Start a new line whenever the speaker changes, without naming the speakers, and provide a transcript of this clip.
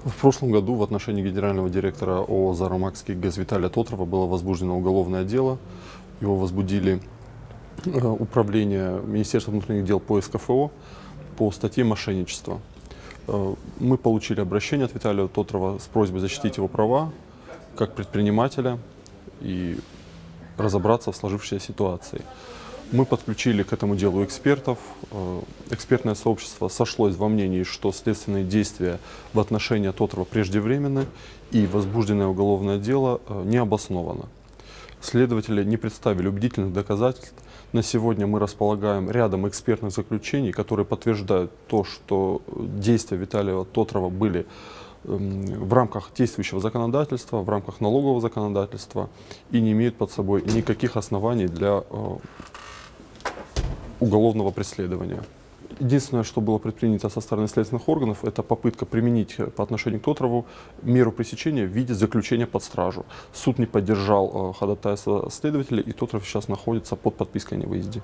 В прошлом году в отношении генерального директора ООО «Заромакский ГЭС» Виталия Тотрова было возбуждено уголовное дело. Его возбудили управление Министерства внутренних дел по СКФО по статье «Мошенничество». Мы получили обращение от Виталия Тотрова с просьбой защитить его права как предпринимателя и разобраться в сложившейся ситуации. Мы подключили к этому делу экспертов. Экспертное сообщество сошлось во мнении, что следственные действия в отношении Тотрова преждевременны и возбужденное уголовное дело не обосновано. Следователи не представили убедительных доказательств. На сегодня мы располагаем рядом экспертных заключений, которые подтверждают то, что действия Виталия Тотрова были в рамках действующего законодательства, в рамках налогового законодательства и не имеют под собой никаких оснований для уголовного преследования. Единственное, что было предпринято со стороны следственных органов, это попытка применить по отношению к Тотрову меру пресечения в виде заключения под стражу. Суд не поддержал ходатайство следователя, и Тотров сейчас находится под подпиской о невыезде.